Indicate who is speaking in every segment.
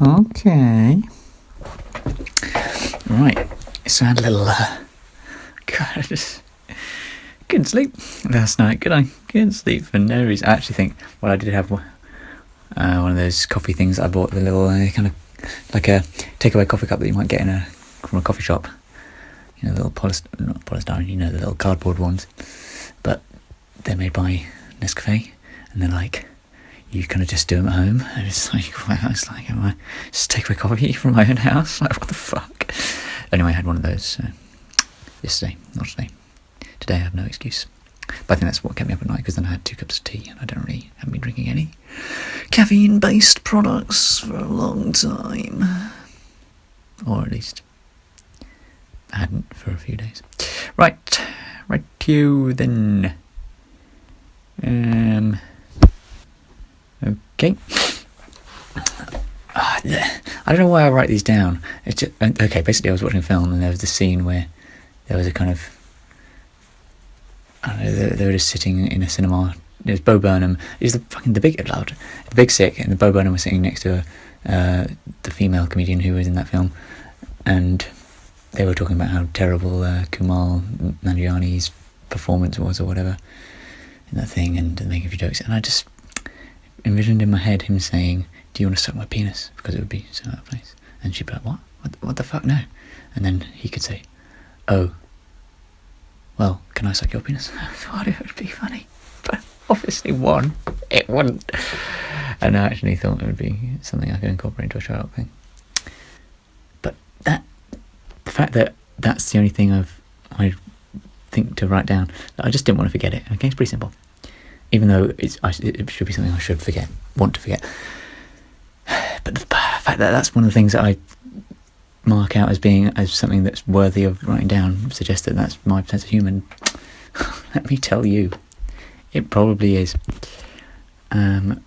Speaker 1: Okay. Right. So I had a little... God, I just couldn't sleep last night, could I? Couldn't sleep for no reason. I actually think... Well, I did have one of those coffee things I bought, the little kind of... like a takeaway coffee cup that you might get from a coffee shop. You know, the little not polystyrene, you know, the little cardboard ones. But they're made by Nescafe, and they're like... You kind of just do them at home, and it's like, wow, it's like, am I just take away coffee from my own house? Like, what the fuck? Anyway, I had one of those yesterday, not today. Today I have no excuse. But I think that's what kept me up at night, because then I had 2 cups of tea, and I haven't been drinking any caffeine-based products for a long time. Or at least, I hadn't for a few days. Right to then. Okay. I don't know why I write these down. It's just, okay, basically I was watching a film and there was this scene where there was a kind of... I don't know, they were just sitting in a cinema. It was Bo Burnham. He's the big sick, and Bo Burnham was sitting next to the female comedian who was in that film. And they were talking about how terrible Kumail Nanjiani's performance was or whatever in that thing, and making a few jokes. And I just... envisioned in my head him saying, "Do you want to suck my penis?" Because it would be so out of place. And she'd be like, what the fuck, no. And then he could say, "Oh, well, can I suck your penis?" I thought it would be funny, but obviously it wouldn't. And I actually thought it would be something I could incorporate into a show-up thing. But the fact that that's the only thing I think to write down, I just didn't want to forget it. Okay, it's pretty simple. Even though it should be something I should want to forget. But the fact that that's one of the things that I mark out as something that's worthy of writing down suggests that that's my sense of humour. Let me tell you, it probably is.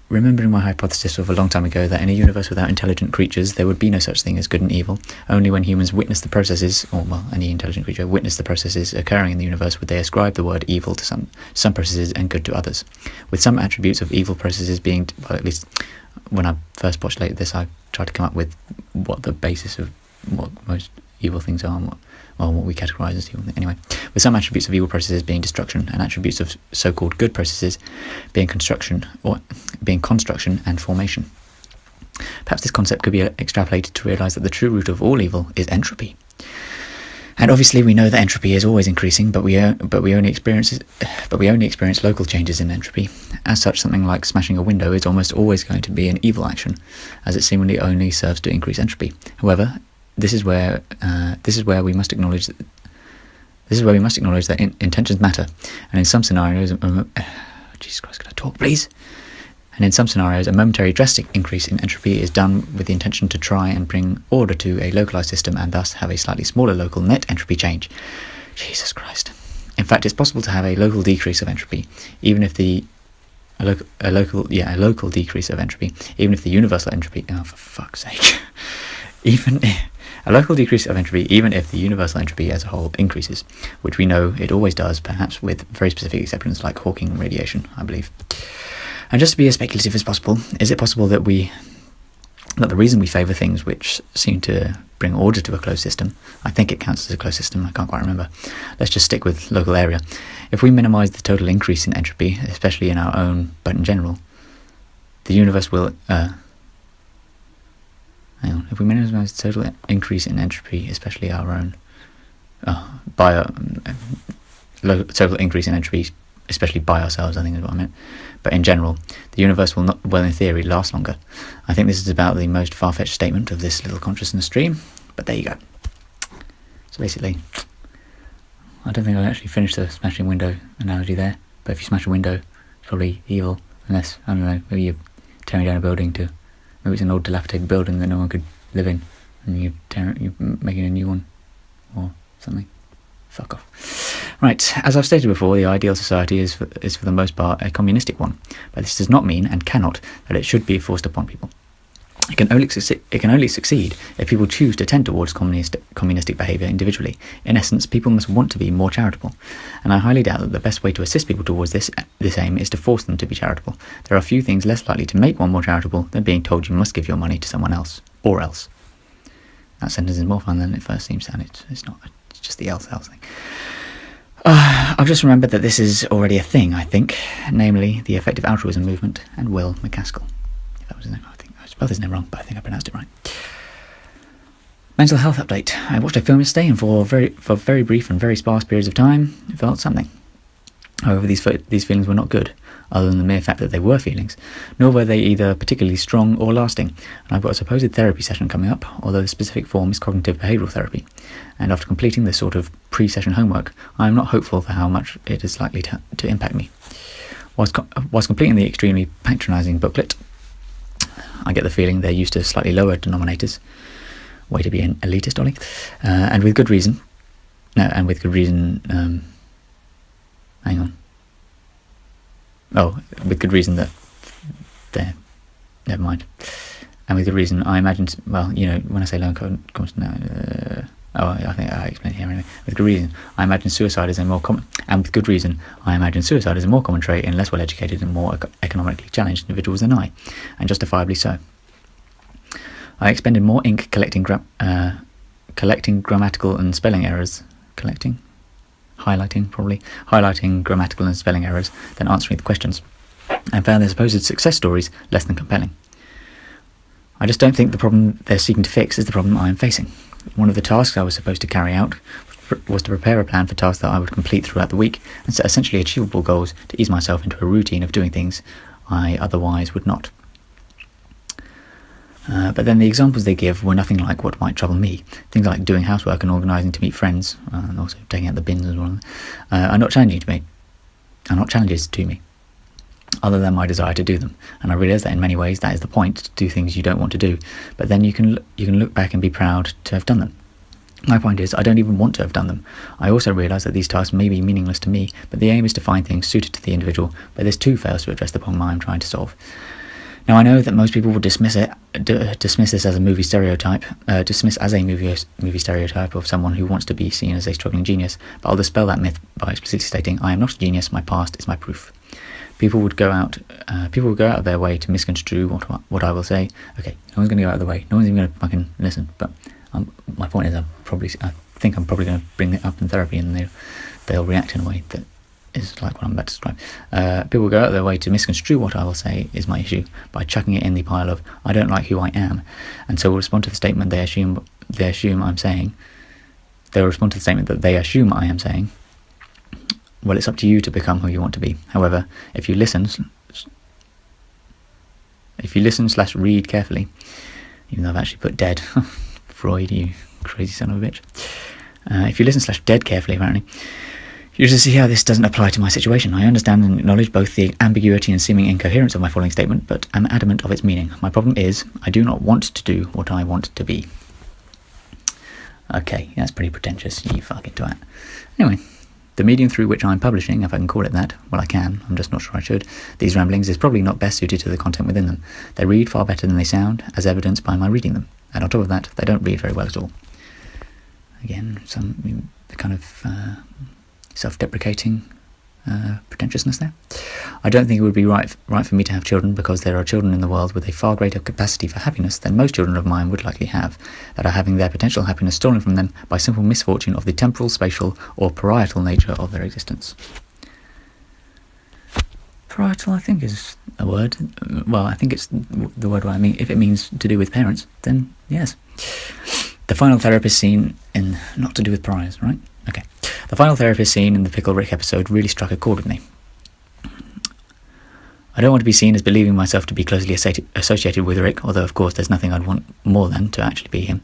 Speaker 1: Remembering my hypothesis of a long time ago that in a universe without intelligent creatures there would be no such thing as good and evil, only when humans witness the processes, or well, any intelligent creature witness the processes occurring in the universe would they ascribe the word evil to some processes and good to others, with some attributes of evil processes being, well, at least when I first postulated this, I tried to come up with what the basis of what most evil things are and what we categorise as evil. Anyway, with some attributes of evil processes being destruction and attributes of so-called good processes being construction and formation. Perhaps this concept could be extrapolated to realise that the true root of all evil is entropy. And obviously we know that entropy is always increasing, but we only experience local changes in entropy. As such, something like smashing a window is almost always going to be an evil action, as it seemingly only serves to increase entropy. However, this is where we must acknowledge that intentions matter, and in some scenarios, Jesus Christ, can I talk, please? And in some scenarios, a momentary drastic increase in entropy is done with the intention to try and bring order to a localized system and thus have a slightly smaller local net entropy change. Jesus Christ! In fact, it's possible to have a local decrease of entropy, even if the local decrease of entropy, even if the universal entropy. Oh, for fuck's sake! A local decrease of entropy, even if the universal entropy as a whole increases, which we know it always does, perhaps with very specific exceptions like Hawking radiation, I believe. And just to be as speculative as possible, is it possible that the reason we favour things which seem to bring order to a closed system, I think it counts as a closed system, I can't quite remember, let's just stick with local area. If we minimise the total increase in entropy, especially in our own, but in general, the universe will... If we minimise the total increase in entropy, especially our own, total increase in entropy, especially by ourselves, I think is what I meant. But in general, the universe will not, well, in theory, last longer. I think this is about the most far-fetched statement of this little consciousness stream, but there you go. So basically, I don't think I actually finished the smashing window analogy there, but if you smash a window, it's probably evil, unless, I don't know, maybe you're tearing down a building to... Maybe it's an old dilapidated building that no one could live in, and you're making a new one, or something. Fuck off. Right, as I've stated before, the ideal society is for the most part a communistic one, but this does not mean, and cannot, that it should be forced upon people. It can only succeed if people choose to tend towards communistic behaviour individually. In essence, people must want to be more charitable, and I highly doubt that the best way to assist people towards this aim is to force them to be charitable. There are few things less likely to make one more charitable than being told you must give your money to someone else, or else. That sentence is more fun than it first seems, and it's not. It's just the else thing. I've just remembered that this is already a thing, I think, namely the effective altruism movement and Will McCaskill. If that was his name, I spelled his name wrong, but I think I pronounced it right. Mental health update. I watched a film yesterday, and for very brief and very sparse periods of time, felt something. However, these feelings were not good, other than the mere fact that they were feelings, nor were they either particularly strong or lasting. And I've got a supposed therapy session coming up, although the specific form is cognitive behavioural therapy. And after completing this sort of pre-session homework, I am not hopeful for how much it is likely to impact me. Whilst completing the extremely patronising booklet, I get the feeling they're used to slightly lower denominators. Way to be an elitist, Ollie. And with good reason. Hang on. Oh, with good reason that they're... Never mind. And with good reason, I imagine... Well, when I say low income... I think I explained it here anyway. With good reason, I imagine suicide is a more common... And with good reason, I imagine suicide is a more common trait in less well-educated and more economically challenged individuals than I. And justifiably so. I expended more ink collecting grammatical and spelling errors... highlighting grammatical and spelling errors than answering the questions, and found their supposed success stories less than compelling. I just don't think the problem they're seeking to fix is the problem I am facing. One of the tasks I was supposed to carry out was to prepare a plan for tasks that I would complete throughout the week and set essentially achievable goals to ease myself into a routine of doing things I otherwise would not. But then the examples they give were nothing like what might trouble me. Things like doing housework and organising to meet friends, and also taking out the bins as well, are not challenges to me, other than my desire to do them. And I realise that in many ways that is the point, to do things you don't want to do. But then you can look back and be proud to have done them. My point is, I don't even want to have done them. I also realise that these tasks may be meaningless to me, but the aim is to find things suited to the individual, but this too fails to address the problem I am trying to solve. Now, I know that most people would dismiss this as a movie stereotype, movie stereotype of someone who wants to be seen as a struggling genius, but I'll dispel that myth by explicitly stating I am not a genius, my past is my proof. People would go out of their way to misconstrue what I will say. Okay, no one's going to go out of the way, no one's even going to fucking listen, but my point is I think I'm probably going to bring it up in therapy, and they'll react in a way that is like what I'm about to describe. People go out of their way to misconstrue what I will say is my issue by chucking it in the pile of I don't like who I am, and so will respond to the statement they assume I'm saying. They'll respond to the statement that they assume I am saying. Well, it's up to you to become who you want to be. However, if you listen / read carefully, even though I've actually put dead, Freud, you crazy son of a bitch. If you listen / dead carefully, apparently, you just see how this doesn't apply to my situation. I understand and acknowledge both the ambiguity and seeming incoherence of my following statement, but am adamant of its meaning. My problem is, I do not want to do what I want to be. Okay, that's pretty pretentious, you fucking twat. Anyway, the medium through which I'm publishing, if I can call it that, well, I can, I'm just not sure I should, these ramblings is probably not best suited to the content within them. They read far better than they sound, as evidenced by my reading them. And on top of that, they don't read very well at all. Again, some kind of self-deprecating pretentiousness there. I don't think it would be right for me to have children, because there are children in the world with a far greater capacity for happiness than most children of mine would likely have, that are having their potential happiness stolen from them by simple misfortune of the temporal, spatial, or parietal nature of their existence. Parietal, I think, is a word. Well, I think it's the word I mean. If it means to do with parents, then yes. The final therapist scene in... Not to do with priors, right? Okay. The final therapist scene in the Pickle Rick episode really struck a chord with me. I don't want to be seen as believing myself to be closely associated with Rick, although of course there's nothing I'd want more than to actually be him.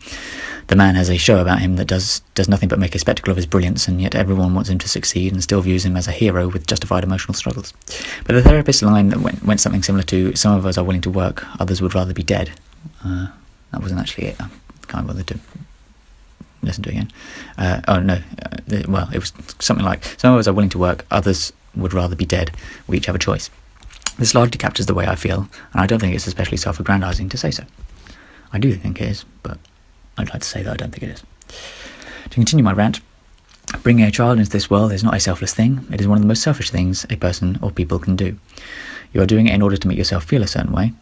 Speaker 1: The man has a show about him that does nothing but make a spectacle of his brilliance, and yet everyone wants him to succeed and still views him as a hero with justified emotional struggles. But the therapist's line that went something similar to, some of us are willing to work, others would rather be dead. That wasn't actually it. I can't bother to listen to it again. Well, it was something like, some of us are willing to work, others would rather be dead. We each have a choice. This largely captures the way I feel, and I don't think it's especially self-aggrandizing to say so. I do think it is, but I'd like to say that I don't think it is. To continue my rant, bringing a child into this world is not a selfless thing. It is one of the most selfish things a person or people can do. You are doing it in order to make yourself feel a certain way,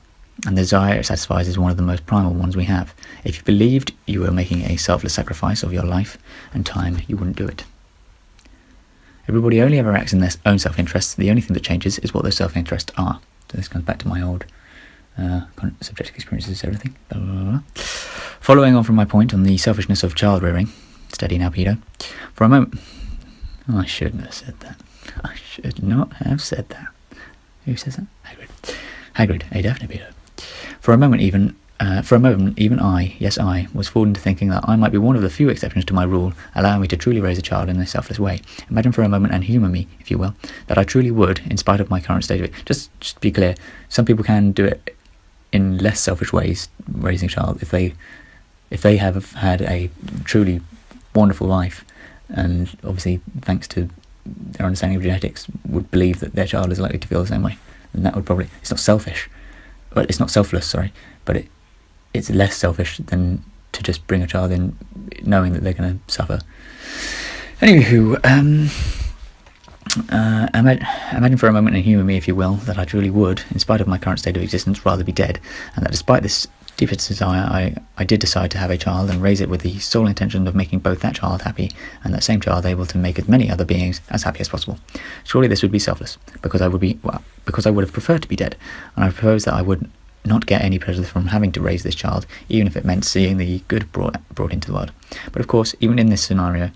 Speaker 1: and the desire it satisfies is one of the most primal ones we have. If you believed you were making a selfless sacrifice of your life and time, you wouldn't do it. Everybody only ever acts in their own self-interest. The only thing that changes is what those self-interests are. So this comes back to my old subjective experiences, everything. Blah, blah, blah, blah. Following on from my point on the selfishness of child rearing, steady now, Peter. For a moment, I shouldn't have said that. I should not have said that. Who says that? Hagrid, a definite Peter. For a moment, even I, yes I, was fooled into thinking that I might be one of the few exceptions to my rule, allowing me to truly raise a child in a selfless way. Imagine for a moment, and humour me, if you will, that I truly would, in spite of my current state of it. Just to be clear, some people can do it in less selfish ways, raising a child, if they have had a truly wonderful life, and obviously, thanks to their understanding of genetics, would believe that their child is likely to feel the same way. And that would probably, it's not selfish, but it's not selfless, sorry, but it's less selfish than to just bring a child in knowing that they're going to suffer. Anywho, imagine for a moment, and humour me if you will, that I truly would, in spite of my current state of existence, rather be dead, and that despite this deepest desire, I did decide to have a child and raise it with the sole intention of making both that child happy and that same child able to make as many other beings as happy as possible. Surely this would be selfless, because I would have preferred to be dead, and I propose that I would not get any pleasure from having to raise this child, even if it meant seeing the good brought into the world. But of course, even in this scenario,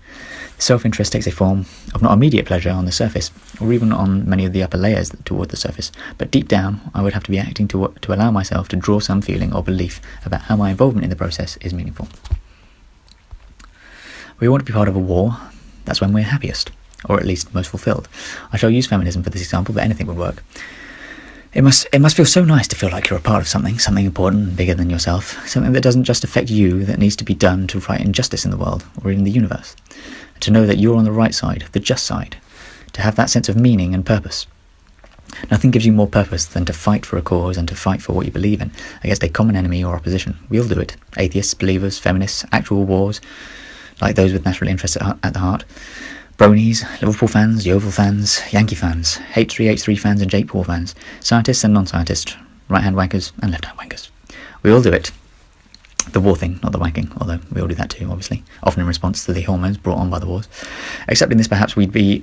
Speaker 1: self-interest takes a form of not immediate pleasure on the surface, or even on many of the upper layers toward the surface, but deep down, I would have to be acting to allow myself to draw some feeling or belief about how my involvement in the process is meaningful. We want to be part of a war. That's when we're happiest, or at least most fulfilled. I shall use feminism for this example, but anything would work. It must feel so nice to feel like you're a part of something important and bigger than yourself, something that doesn't just affect you, that needs to be done to right injustice in the world, or in the universe. To know that you're on the right side, the just side, to have that sense of meaning and purpose. Nothing gives you more purpose than to fight for a cause and to fight for what you believe in, against a common enemy or opposition. We all do it. Atheists, believers, feminists, actual wars, like those with national interests at the heart. Bronies, Liverpool fans, Yeovil fans, Yankee fans, H3H3 fans and Jake Paul fans, scientists and non-scientists, right-hand wankers and left-hand wankers. We all do it. The war thing, not the wanking, although we all do that too, obviously, often in response to the hormones brought on by the wars. Accepting this, perhaps we'd be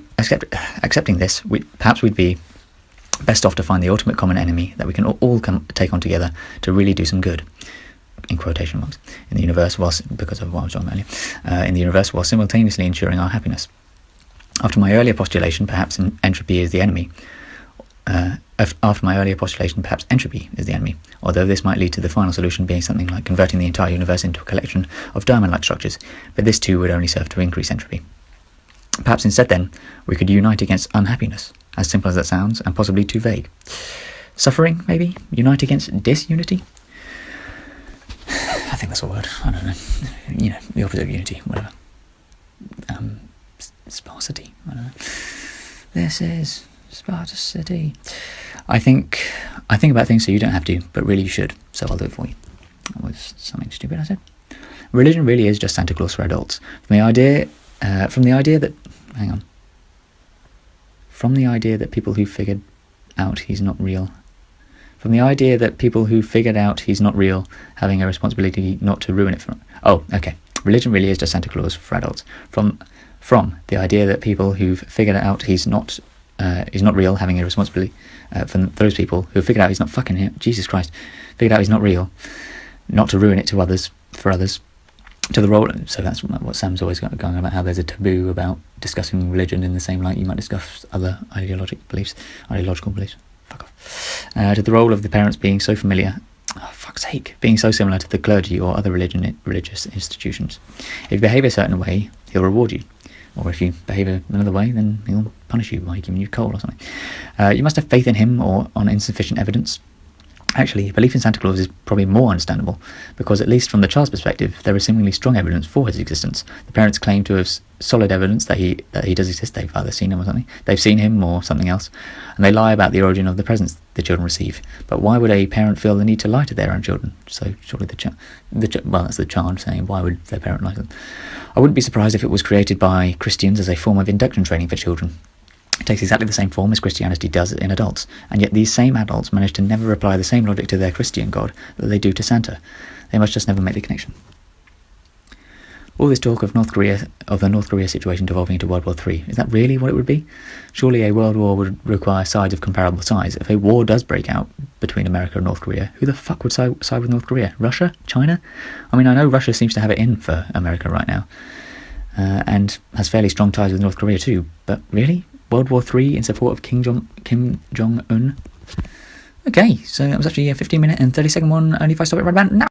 Speaker 1: best off to find the ultimate common enemy that we can all take on together to really do some good. In quotation marks, in the universe, because of what I was talking about earlier, in the universe, while simultaneously ensuring our happiness. After my earlier postulation, perhaps entropy is the enemy. Although this might lead to the final solution being something like converting the entire universe into a collection of diamond-like structures, but this too would only serve to increase entropy. Perhaps instead then, we could unite against unhappiness, as simple as that sounds, and possibly too vague. Suffering, maybe? Unite against disunity? I think that's a word. I don't know. The opposite of unity, whatever. Sparsity. I don't know. This is sparsity. I think about things so you don't have to, but really you should. So I'll do it for you. That was something stupid I said. Religion really is just Santa Claus for adults. From the idea that people who figured out he's not real. From the idea that people who figured out he's not real, having a responsibility not to ruin it for... Oh, okay. Religion really is just Santa Claus for adults. From the idea that people who've figured out he's not real, having a responsibility for those people who figured out he's not fucking him, Jesus Christ, figured out he's not real, not to ruin it for others, to the role. So that's what Sam's always going about, how there's a taboo about discussing religion in the same light you might discuss other ideological beliefs. Fuck off. To the role of the parents being so familiar, being so similar to the clergy or other religious institutions. If you behave a certain way, he'll reward you. Or if you behave another way, then he'll punish you by giving you coal or something. You must have faith in him or on insufficient evidence. Actually, belief in Santa Claus is probably more understandable, because at least from the child's perspective, there is seemingly strong evidence for his existence. The parents claim to have solid evidence that he does exist. They've either seen him or something. They've seen him or something else. And they lie about the origin of the presents the children receive. But why would a parent feel the need to lie to their own children? So surely that's the child saying, why would their parent lie to them? I wouldn't be surprised if it was created by Christians as a form of induction training for children. It takes exactly the same form as Christianity does in adults, and yet these same adults manage to never apply the same logic to their Christian God that they do to Santa. They must just never make the connection. All this talk of the North Korea situation devolving into World War III, is that really what it would be? Surely a world war would require sides of comparable size. If a war does break out between America and North Korea, who the fuck would side with North Korea? Russia? China? I mean, I know Russia seems to have it in for America right now, and has fairly strong ties with North Korea too, but really? World War III in support of Kim Jong-un? Okay, so that was actually a 15-minute and 30-second one, only if I stop it right about now.